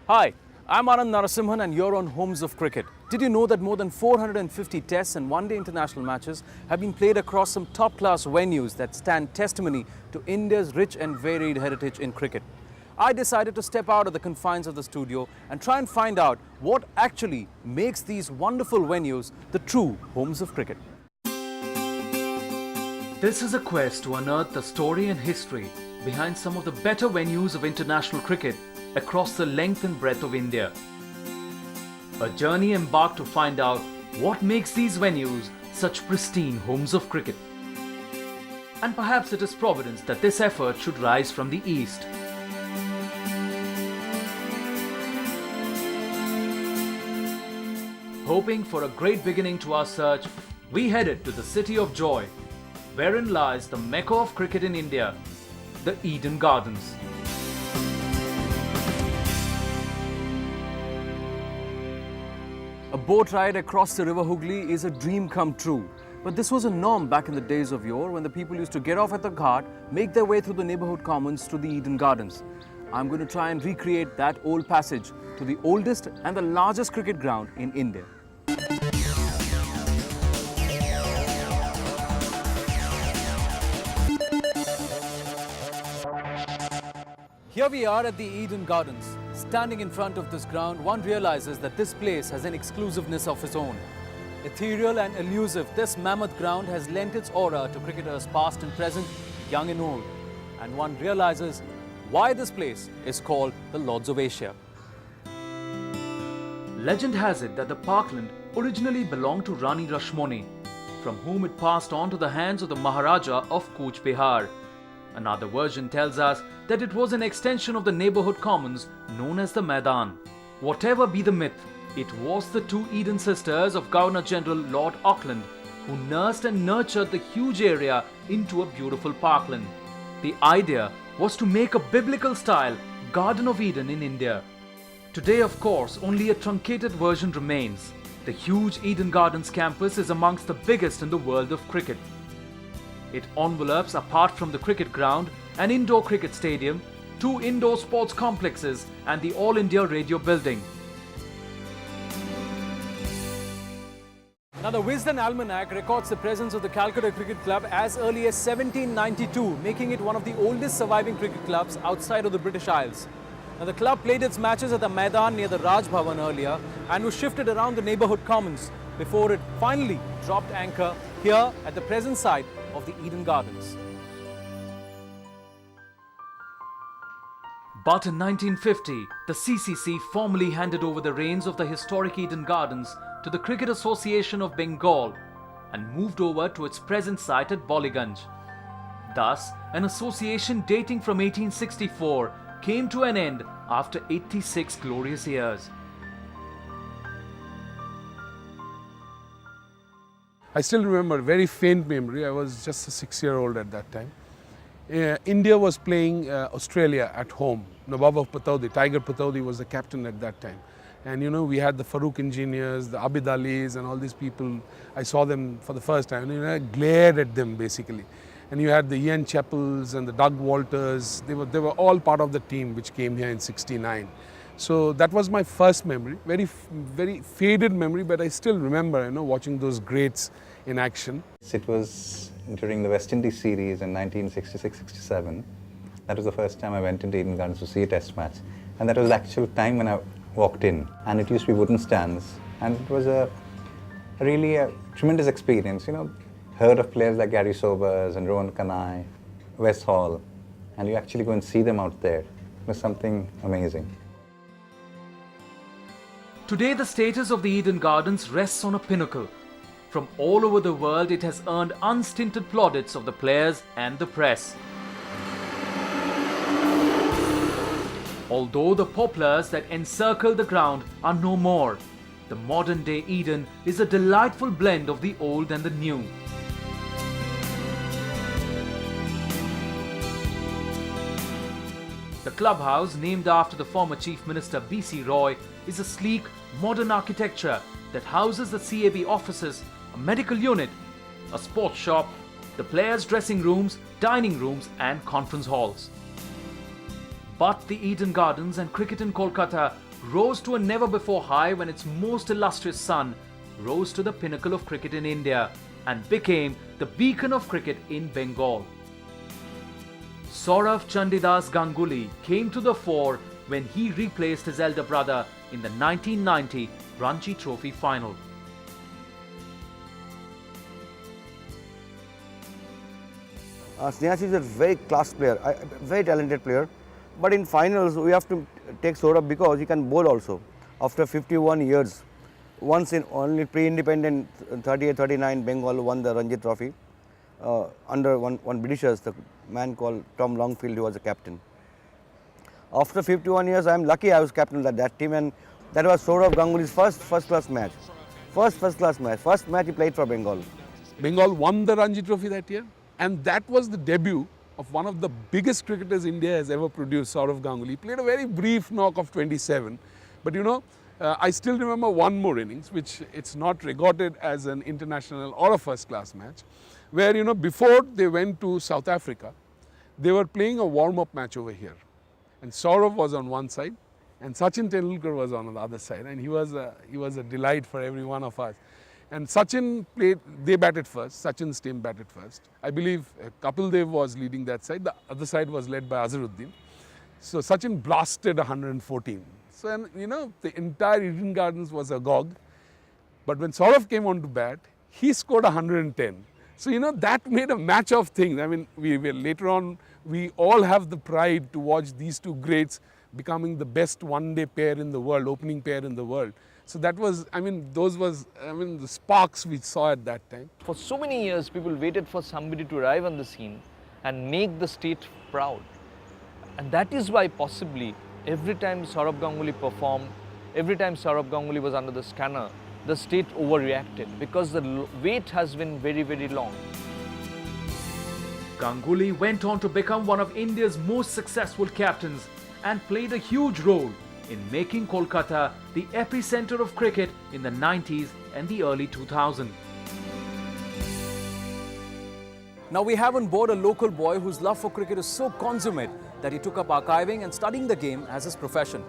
Hi, I'm Anand Narasimhan and you're on Homes of Cricket. Did you know that more than 450 tests and one-day international matches have been played across some top-class venues that stand testimony to India's rich and varied heritage in cricket? I decided to step out of the confines of the studio and try and find out what actually makes these wonderful venues the true homes of cricket. This is a quest to unearth the story and history behind some of the better venues of international cricket across the length and breadth of India. A journey embarked to find out what makes these venues such pristine homes of cricket. And perhaps it is providence that this effort should rise from the east. Hoping for a great beginning to our search, we headed to the city of joy, wherein lies the Mecca of cricket in India, the Eden Gardens. A boat ride across the river Hooghly is a dream come true. But this was a norm back in the days of yore when the people used to get off at the ghat, make their way through the neighborhood commons to the Eden Gardens. I'm going to try and recreate that old passage to the oldest and the largest cricket ground in India. Here we are at the Eden Gardens. Standing in front of this ground, one realizes that this place has an exclusiveness of its own. Ethereal and elusive, this mammoth ground has lent its aura to cricketers past and present, young and old. And one realizes why this place is called the Lords of Asia. Legend has it that the parkland originally belonged to Rani Rashmoni, from whom it passed on to the hands of the Maharaja of Cooch Behar. Another version tells us that it was an extension of the neighborhood commons known as the Maidan. Whatever be the myth, it was the two Eden sisters of Governor General Lord Auckland who nursed and nurtured the huge area into a beautiful parkland. The idea was to make a biblical style Garden of Eden in India. Today, of course, only a truncated version remains. The huge Eden Gardens campus is amongst the biggest in the world of cricket. It envelopes, apart from the cricket ground, an indoor cricket stadium, two indoor sports complexes and the All India Radio building. Now the Wisden Almanac records the presence of the Calcutta Cricket Club as early as 1792, making it one of the oldest surviving cricket clubs outside of the British Isles. Now the club played its matches at the Maidan near the Raj Bhavan earlier and was shifted around the neighbourhood commons before it finally dropped anchor here at the present site of the Eden Gardens. But in 1950, the CCC formally handed over the reins of the historic Eden Gardens to the Cricket Association of Bengal and moved over to its present site at Bollygunj. Thus, an association dating from 1864 came to an end after 86 glorious years. I still remember, very faint memory, I was just a 6-year-old at that time. India was playing Australia at home. Nawab of Pataudi, Tiger Pataudi was the captain at that time. And you know, we had the Farooq engineers, the Abid Alis and all these people. I saw them for the first time, and I glared at them basically. And you had the Ian Chappells and the Doug Walters, they were all part of the team which came here in '69. So that was my first memory, very faded memory, but I still remember, you know, watching those greats in action. It was during the West Indies series in 1966-67. That was the first time I went into Eden Gardens to see a test match. And that was the actual time when I walked in. And it used to be wooden stands. And it was really a tremendous experience, you know. Heard of players like Gary Sobers and Rohan Kanai, Wes Hall. And you actually go and see them out there. It was something amazing. Today, the status of the Eden Gardens rests on a pinnacle. From all over the world, it has earned unstinted plaudits of the players and the press. Although the poplars that encircle the ground are no more, the modern-day Eden is a delightful blend of the old and the new. The clubhouse, named after the former Chief Minister B.C. Roy, is a sleek, modern architecture that houses the CAB offices, a medical unit, a sports shop, the players' dressing rooms, dining rooms and conference halls. But the Eden Gardens and cricket in Kolkata rose to a never-before high when its most illustrious son rose to the pinnacle of cricket in India and became the beacon of cricket in Bengal. Saurav Chandidas Ganguly came to the fore when he replaced his elder brother in the 1990 Ranji Trophy final. Snehasis is a very class player, a very talented player. But in finals, we have to take Saurabh because he can bowl also. After 51 years, once in only pre-independent 38-39, Bengal won the Ranji Trophy under one Britishers, the man called Tom Longfield, who was the captain. After 51 years, I am lucky I was captain of that team, and that was Saurav Ganguly's first class match. First match he played for Bengal. Bengal won the Ranji Trophy that year, and that was the debut of one of the biggest cricketers India has ever produced, Saurav Ganguly. He played a very brief knock of 27, but you know, I still remember one more innings, which it's not regarded as an international or a first class match, where you know, before they went to South Africa, they were playing a warm-up match over here. And Saurav was on one side and Sachin Tendulkar was on the other side, and he was a delight for every one of us. And Sachin played, they batted first, Sachin's team batted first. I believe Kapil Dev was leading that side, the other side was led by Azharuddin. So Sachin blasted 114. So, and you know, the entire Eden Gardens was agog. But when Saurav came on to bat, he scored 110. So, you know, that made a match of things. I mean, later on, we all have the pride to watch these two greats becoming the best one-day pair in the world, opening pair in the world. So that was, the sparks we saw at that time. For so many years, people waited for somebody to arrive on the scene and make the state proud. And that is why possibly every time Saurav Ganguly performed, every time Saurav Ganguly was under the scanner, the state overreacted because the wait has been very, very long. Ganguly went on to become one of India's most successful captains and played a huge role in making Kolkata the epicenter of cricket in the 90s and the early 2000s. Now we have on board a local boy whose love for cricket is so consummate that he took up archiving and studying the game as his profession.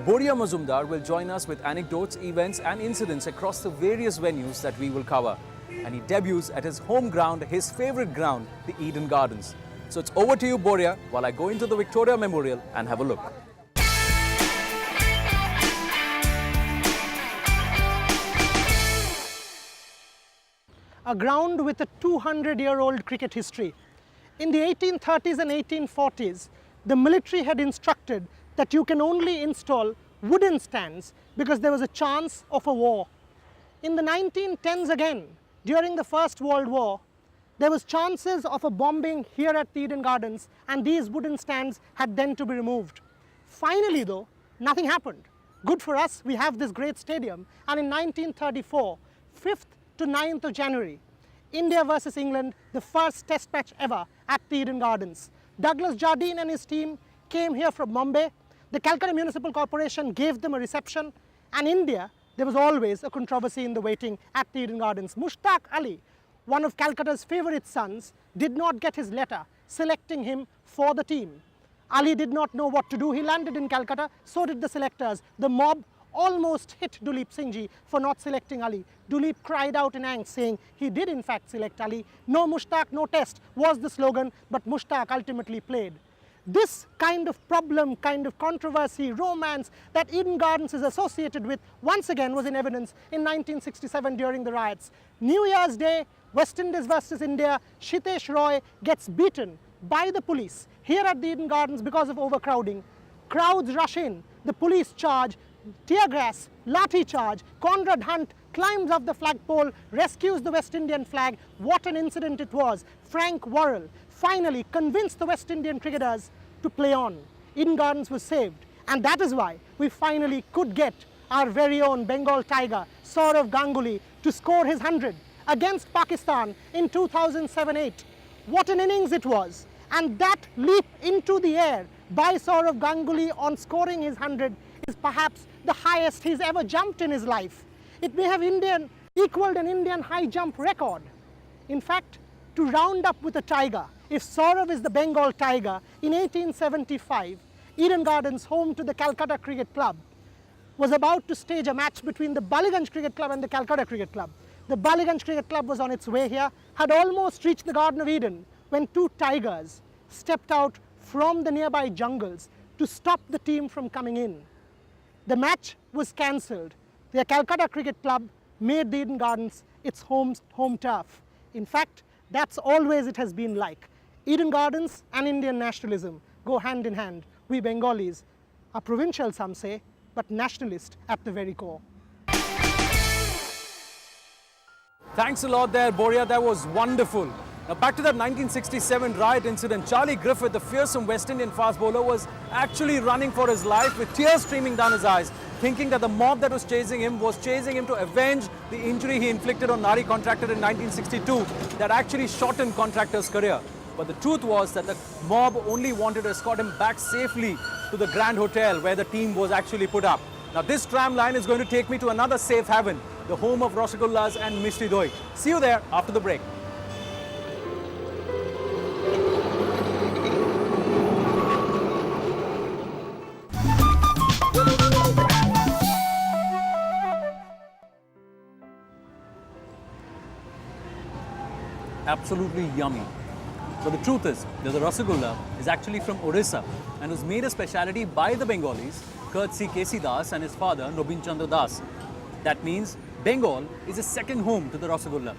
Boria Mazumdar will join us with anecdotes, events and incidents across the various venues that we will cover. And he debuts at his home ground, his favorite ground, the Eden Gardens. So it's over to you, Boria, while I go into the Victoria Memorial and have a look. A ground with a 200-year-old cricket history. In the 1830s and 1840s, the military had instructed that you can only install wooden stands because there was a chance of a war. In the 1910s again, during the First World War, there was chances of a bombing here at the Eden Gardens, and these wooden stands had then to be removed. Finally though, nothing happened. Good for us, we have this great stadium, and in 1934, 5th to 9th of January, India versus England, the first test match ever at the Eden Gardens. Douglas Jardine and his team came here from Bombay. The Calcutta Municipal Corporation gave them a reception, and India, there was always a controversy in the waiting at the Eden Gardens. Mushtaq Ali, one of Calcutta's favorite sons, did not get his letter selecting him for the team. Ali did not know what to do. He landed in Calcutta, so did the selectors. The mob almost hit Duleep Singhji for not selecting Ali. Duleep cried out in angst, saying he did in fact select Ali. No Mushtaq, no test was the slogan, but Mushtaq ultimately played. This kind of problem, kind of controversy, romance that Eden Gardens is associated with once again was in evidence in 1967 during the riots. New Year's Day, West Indies versus India, Shitesh Roy gets beaten by the police here at the Eden Gardens because of overcrowding. Crowds rush in, the police charge, tear gas, lathi charge. Conrad Hunt climbs up the flagpole, rescues the West Indian flag. What an incident it was. Frank Worrell finally convinced the West Indian cricketers to play on. Eden Gardens was saved, and that is why we finally could get our very own Bengal Tiger, Saurav Ganguly, to score his 100 against Pakistan in 2007-8. What an innings it was. And that leap into the air by Saurav Ganguly on scoring his 100 is perhaps the highest he's ever jumped in his life. It may have equaled an Indian high jump record. In fact, to round up with a tiger, if Saurav is the Bengal Tiger, in 1875, Eden Gardens, home to the Calcutta Cricket Club, was about to stage a match between the Ballygunge Cricket Club and the Calcutta Cricket Club. The Ballygunge Cricket Club was on its way here, had almost reached the Garden of Eden when two tigers stepped out from the nearby jungles to stop the team from coming in. The match was cancelled. The Calcutta Cricket Club made the Eden Gardens its home turf. In fact, that's always it has been like. Eden Gardens and Indian nationalism go hand in hand. We Bengalis are provincial, some say, but nationalist at the very core. Thanks a lot there, Boria. That was wonderful. Now back to that 1967 riot incident. Charlie Griffith, the fearsome West Indian fast bowler, was actually running for his life with tears streaming down his eyes, thinking that the mob that was chasing him to avenge the injury he inflicted on Nari Contractor in 1962 that actually shortened Contractor's career. But the truth was that the mob only wanted to escort him back safely to the Grand Hotel where the team was actually put up. Now this tram line is going to take me to another safe haven, the home of Rasagullas and Mishti Doi. See you there after the break. Absolutely yummy. But the truth is that the Rasagulla is actually from Orissa and was made a speciality by the Bengalis, courtesy K.C. Das and his father Robin Chandra Das. That means Bengal is a second home to the Rasagulla,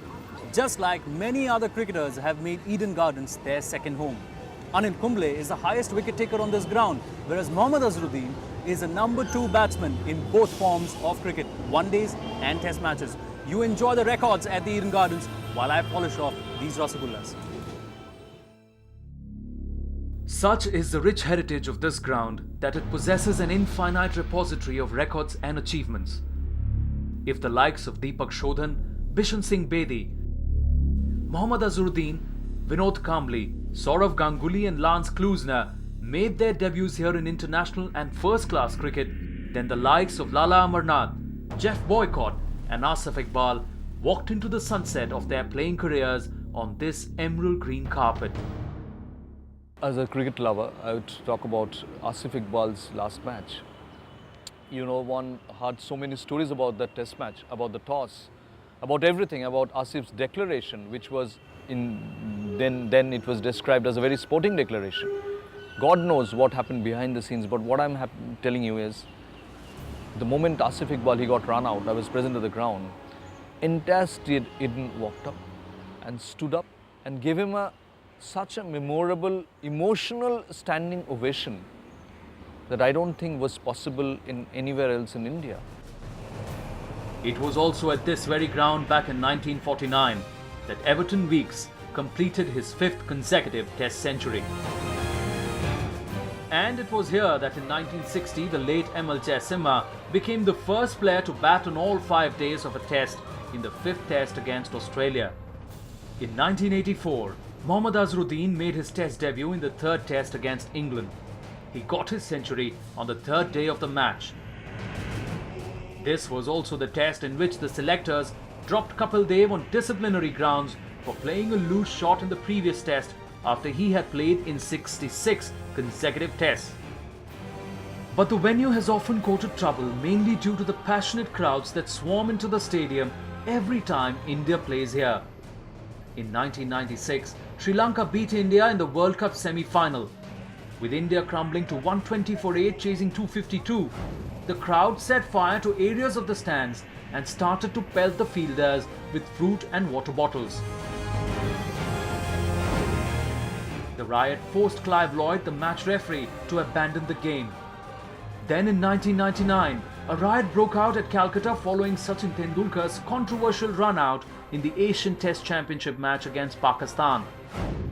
just like many other cricketers have made Eden Gardens their second home. Anil Kumble is the highest wicket taker on this ground, whereas Mohammad Azharuddin is the number 2 batsman in both forms of cricket, one-days and test matches. You enjoy the records at the Eden Gardens while I polish off these Rasagullas. Such is the rich heritage of this ground that it possesses an infinite repository of records and achievements. If the likes of Deepak Shodhan, Bishan Singh Bedi, Mohammad Azharuddin, Vinod Kambli, Saurav Ganguly and Lance Klusener made their debuts here in international and first-class cricket, then the likes of Lala Amarnath, Jeff Boycott and Asif Iqbal walked into the sunset of their playing careers on this emerald green carpet. As a cricket lover, I would talk about Asif Iqbal's last match. You know, one heard so many stories about that test match, about the toss, about everything, about Asif's declaration, which was then it was described as a very sporting declaration. God knows what happened behind the scenes, but what I'm telling you is, the moment Asif Iqbal he got run out, I was present at the ground, entire state Eden walked up and stood up and gave him such a memorable, emotional standing ovation that I don't think was possible in anywhere else in India. It was also at this very ground back in 1949 that Everton Weekes completed his 5th consecutive Test century. And it was here that in 1960 the late M.L. Jayasimha became the first player to bat on all 5 days of a Test in the 5th Test against Australia. In 1984, Mohammad Azharuddin made his Test debut in the 3rd Test against England. He got his century on the 3rd day of the match. This was also the Test in which the selectors dropped Kapil Dev on disciplinary grounds for playing a loose shot in the previous Test after he had played in 66 consecutive Tests. But the venue has often courted trouble mainly due to the passionate crowds that swarm into the stadium every time India plays here. In 1996, Sri Lanka beat India in the World Cup semi-final. With India crumbling to 120 for 8 chasing 252, the crowd set fire to areas of the stands and started to pelt the fielders with fruit and water bottles. The riot forced Clive Lloyd, the match referee, to abandon the game. Then in 1999, a riot broke out at Calcutta following Sachin Tendulkar's controversial run-out in the Asian Test Championship match against Pakistan.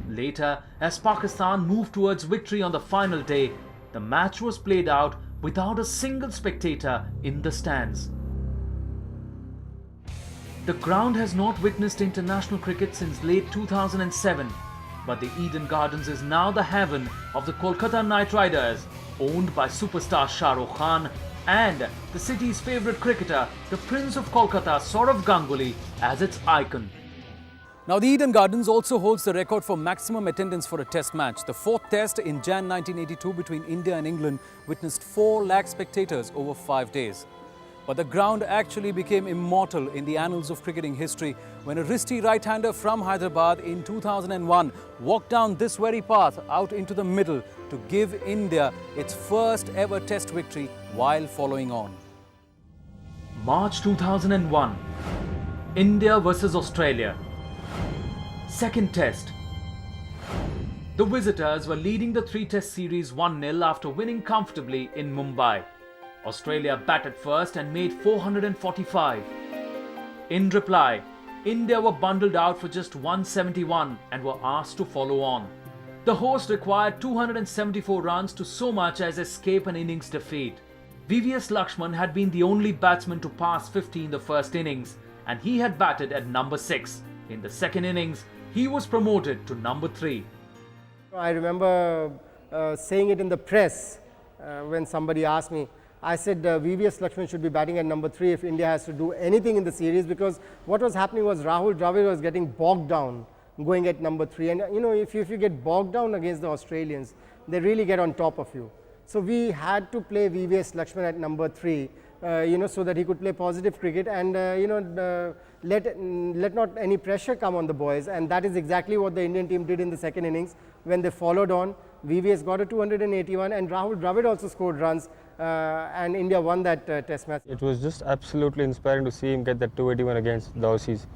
Later, as Pakistan moved towards victory on the final day, the match was played out without a single spectator in the stands. The ground has not witnessed international cricket since late 2007, but the Eden Gardens is now the haven of the Kolkata Knight Riders, owned by superstar Shah Rukh Khan, and the city's favourite cricketer, the Prince of Kolkata Saurav Ganguly, as its icon. Now, the Eden Gardens also holds the record for maximum attendance for a test match. The fourth test in Jan 1982 between India and England witnessed 4 lakh spectators over 5 days. But the ground actually became immortal in the annals of cricketing history when a wristy right-hander from Hyderabad in 2001 walked down this very path out into the middle to give India its first ever test victory while following on. March 2001, India versus Australia. Second test. The visitors were leading the 3-test series 1-0 after winning comfortably in Mumbai. Australia batted first and made 445. In reply, India were bundled out for just 171 and were asked to follow on. The host required 274 runs to so much as escape an innings defeat. VVS Lakshman had been the only batsman to pass 50 in the first innings, and he had batted at number 6. In the second innings, he was promoted to number 3. I remember saying it in the press when somebody asked me. I said VVS Lakshman should be batting at number 3 if India has to do anything in the series, because what was happening was Rahul Dravid was getting bogged down going at number 3. And you know, if you get bogged down against the Australians, they really get on top of you. So we had to play VVS Lakshman at number 3, so that he could play positive cricket and let not any pressure come on the boys. And that is exactly what the Indian team did in the second innings when they followed on. VVS got a 281 and Rahul Dravid also scored runs and India won that test match. It was just absolutely inspiring to see him get that 281 against the Aussies.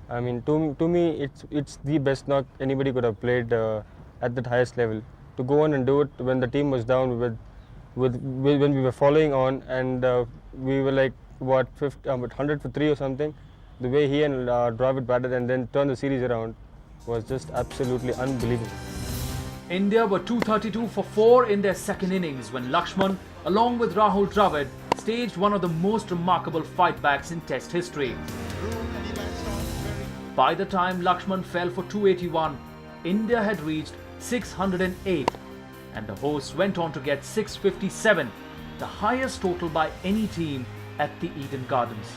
I mean, to me, it's the best knock anybody could have played at that highest level. To go on and do it when the team was down when we were following on and we were like, what, 100 for 3 or something. The way he and Dravid batted and then turned the series around was just absolutely unbelievable. India were 232 for 4 in their second innings when Lakshman, along with Rahul Dravid, staged one of the most remarkable fightbacks in Test history. By the time Lakshman fell for 281, India had reached 608 and the hosts went on to get 657, the highest total by any team at the Eden Gardens.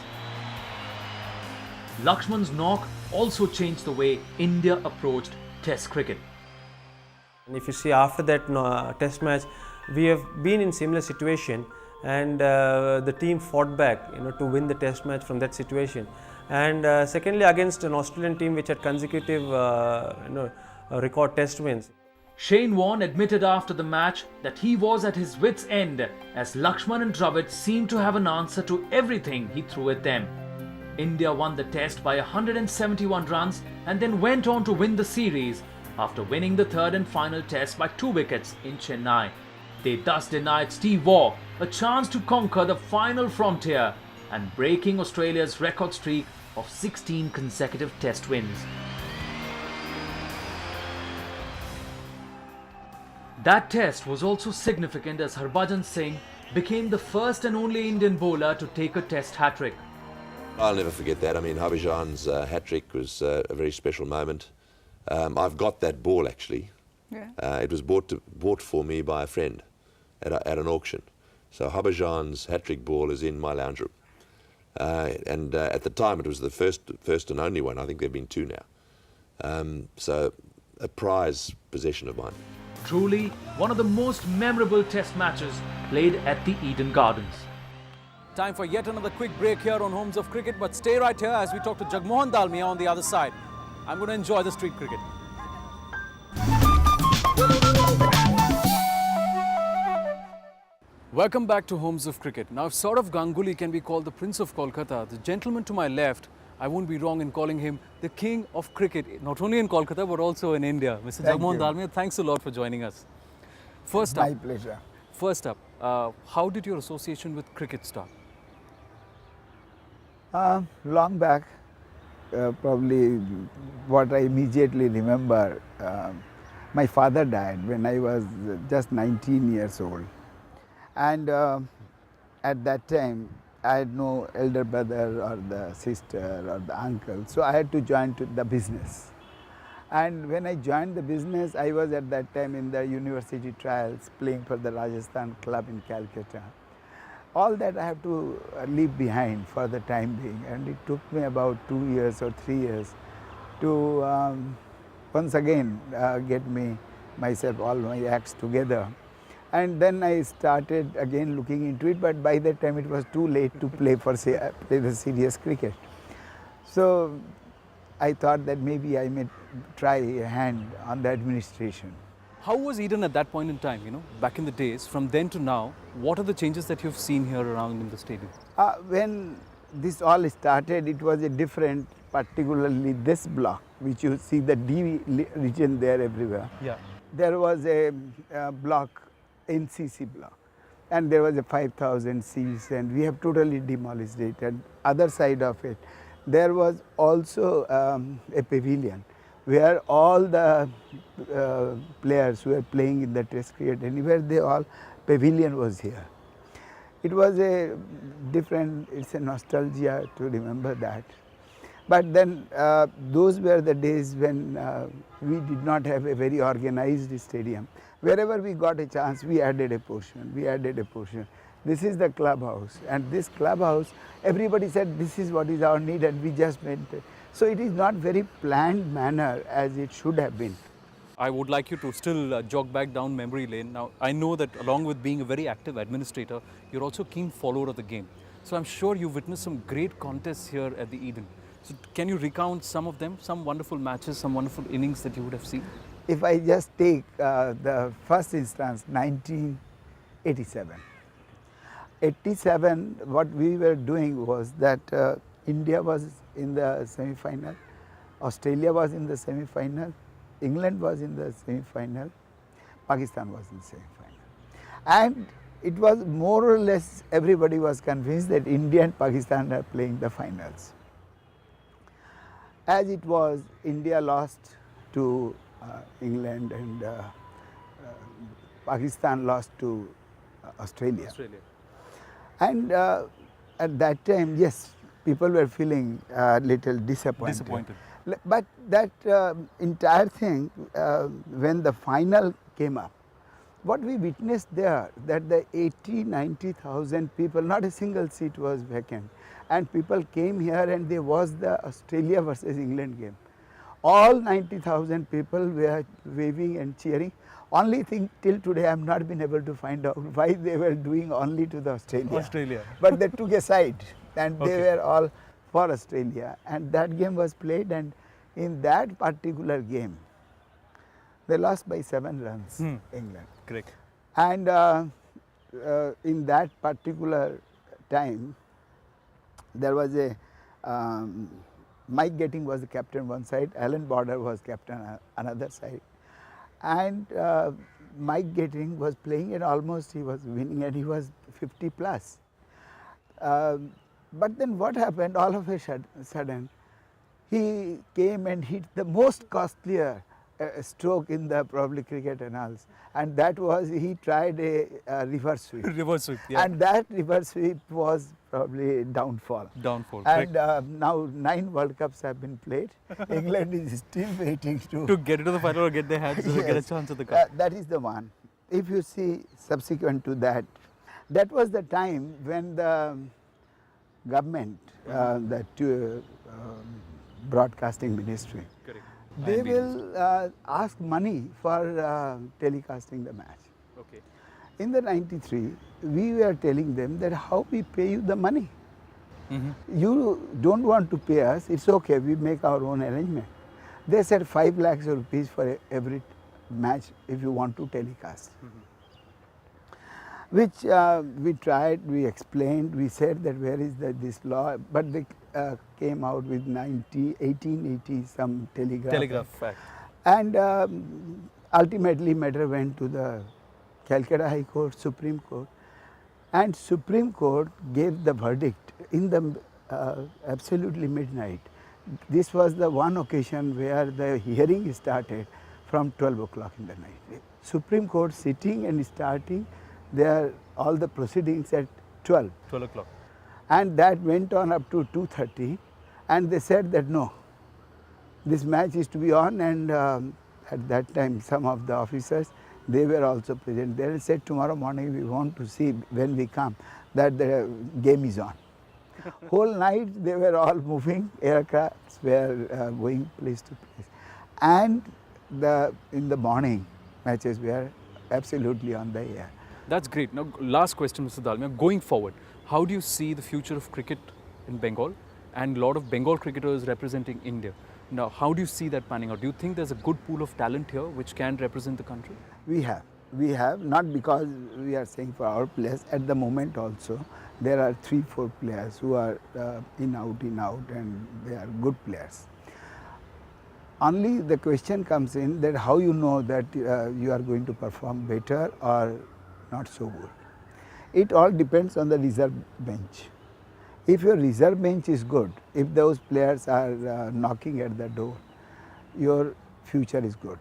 Lakshman's knock also changed the way India approached Test cricket. And if you see after that test match, we have been in similar situation and the team fought back to win the test match from that situation. And secondly, against an Australian team which had consecutive record test wins. Shane Warne admitted after the match that he was at his wit's end as Lakshman and Dravid seemed to have an answer to everything he threw at them. India won the test by 171 runs and then went on to win the series after winning the third and final test by 2 wickets in Chennai. They thus denied Steve Waugh a chance to conquer the final frontier and breaking Australia's record streak of 16 consecutive test wins. That test was also significant as Harbhajan Singh became the first and only Indian bowler to take a test hat-trick. I'll never forget that. I mean, Harbhajan's hat-trick was a very special moment. I've got that ball actually. Yeah. It was bought for me by a friend at an auction. So Harbhajan's hat-trick ball is in my lounge room. And at the time it was the first and only one. I think there have been 2 now. So a prized possession of mine. Truly one of the most memorable test matches played at the Eden Gardens. Time for yet another quick break here on Homes of Cricket, but stay right here as we talk to Jagmohan Dalmia on the other side. I'm going to enjoy the street cricket. Welcome back to Homes of Cricket. Now, if Saurav Ganguly can be called the Prince of Kolkata, the gentleman to my left, I won't be wrong in calling him the King of Cricket, not only in Kolkata but also in India. Mr. Jagmohan Dalmia, thanks a lot for joining us. First up, my pleasure. First up, how did your association with cricket start? Long back, probably what I immediately remember, my father died when I was just 19 years old. And at that time, I had no elder brother or the sister or the uncle, so I had to join the business. And when I joined the business, I was at that time in the university trials playing for the Rajasthan club in Calcutta. All that I have to leave behind for the time being, and it took me about 2 years or 3 years to once again get myself, all my acts together. And then I started again looking into it, but by that time it was too late to play the serious cricket. So I thought that maybe I may try a hand on the administration. How was Eden at that point in time, back in the days, from then to now? What are the changes that you've seen here around in the stadium? When this all started, it was a different, particularly this block, which you see the D region there everywhere. Yeah. There was a block, NCC block, and there was a 5,000 seats, and we have totally demolished it. And other side of it, there was also a pavilion where all the players who were playing in the test cricket, anywhere they all, pavilion was here. It was a different, it's a nostalgia to remember that. But then those were the days when we did not have a very organized stadium. Wherever we got a chance, we added a portion. This is the clubhouse, and this clubhouse, everybody said this is what is our need, and we just made it. So it is not very planned manner as it should have been. I would like you to still jog back down memory lane. Now, I know that along with being a very active administrator, you're also a keen follower of the game. So I'm sure you've witnessed some great contests here at the Eden. So can you recount some of them, some wonderful matches, some wonderful innings that you would have seen? If I just take the first instance, 1987. 87, what we were doing was that India was in the semi-final, Australia was in the semi-final, England was in the semi-final, Pakistan was in the semi-final. And it was more or less, everybody was convinced that India and Pakistan are playing the finals. As it was, India lost to England, and Pakistan lost to Australia. And at that time, yes, people were feeling a little disappointed. But that entire thing, when the final came up, what we witnessed there, that the 80,000-90,000 people, not a single seat was vacant, and people came here, and there was the Australia versus England game. All 90,000 people were waving and cheering. Only thing till today I have not been able to find out why they were doing only to the Australia. But they took a side, and they were all for Australia. And that game was played, and in that particular game, they lost by 7 runs, England. Correct. And in that particular time, there was a Mike Getting was the captain one side, Alan Border was captain another side, and Mike Getting was playing, and almost he was winning, and he was 50 plus. But then what happened? All of a sudden, he came and hit the most costlier stroke in the probably cricket annals, and that was he tried a reverse sweep. Reverse sweep, yeah. And that reverse sweep was probably downfall. And now 9 World Cups have been played. England is still waiting to get into the final or get their hands to get a chance at the cup. That is the one. If you see subsequent to that, that was the time when the government, the broadcasting ministry, they will ask money for telecasting the match. Okay. In the 93, we were telling them that how we pay you the money. You don't want to pay us, it's okay, we make our own arrangement. They said 5 lakhs rupees for every match if you want to telecast. Which we tried, we explained, we said that where is this law, but they came out with 1880 some telegraph Act. And ultimately matter went to the Calcutta High Court, Supreme Court, and Supreme Court gave the verdict in the absolutely midnight. This was the one occasion where the hearing started from 12 o'clock in the night. Supreme Court sitting and starting all the proceedings at 12. 12 o'clock. And that went on up to 2:30, and they said that no, this match is to be on, and at that time some of the officers, they were also present. They said tomorrow morning we want to see when we come that the game is on. Whole night they were all moving, aircrafts were going place to place. And in the morning, matches were absolutely on the air. That's great. Now, last question, Mr. Dalmia. Going forward, how do you see the future of cricket in Bengal and a lot of Bengal cricketers representing India? Now, how do you see that panning out? Do you think there's a good pool of talent here which can represent the country? We have, not because we are saying for our players, at the moment also, there are 3-4 players who are in out, and they are good players. Only the question comes in that how you know that you are going to perform better or not so good. It all depends on the reserve bench. If your reserve bench is good, if those players are knocking at the door, your future is good.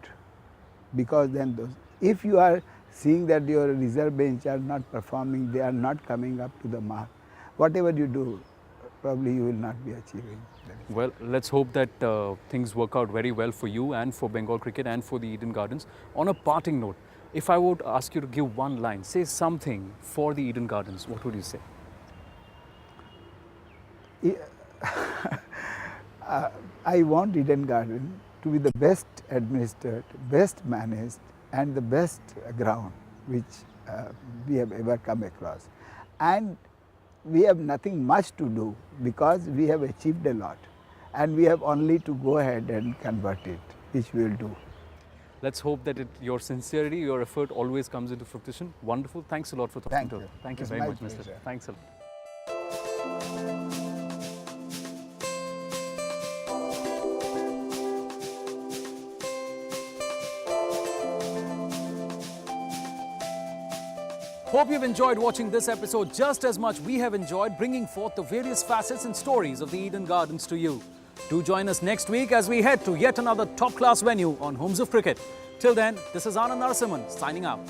Because then if you are seeing that your reserve bench are not performing, they are not coming up to the mark, whatever you do, probably you will not be achieving. Well, let's hope that things work out very well for you and for Bengal cricket and for the Eden Gardens. On a parting note, if I would ask you to give one line, say something for the Eden Gardens, what would you say? I want Eden Garden to be the best administered, best managed and the best ground which we have ever come across. And we have nothing much to do because we have achieved a lot and we have only to go ahead and convert it, which we will do. Let's hope that your sincerity, your effort always comes into fruition. Wonderful. Thanks a lot for talking to us. Thank you very much, Mr. Thanks a lot. Hope you've enjoyed watching this episode just as much we have enjoyed bringing forth the various facets and stories of the Eden Gardens to you. Do join us next week as we head to yet another top-class venue on Homes of Cricket. Till then, this is Anand Narasimhan signing out.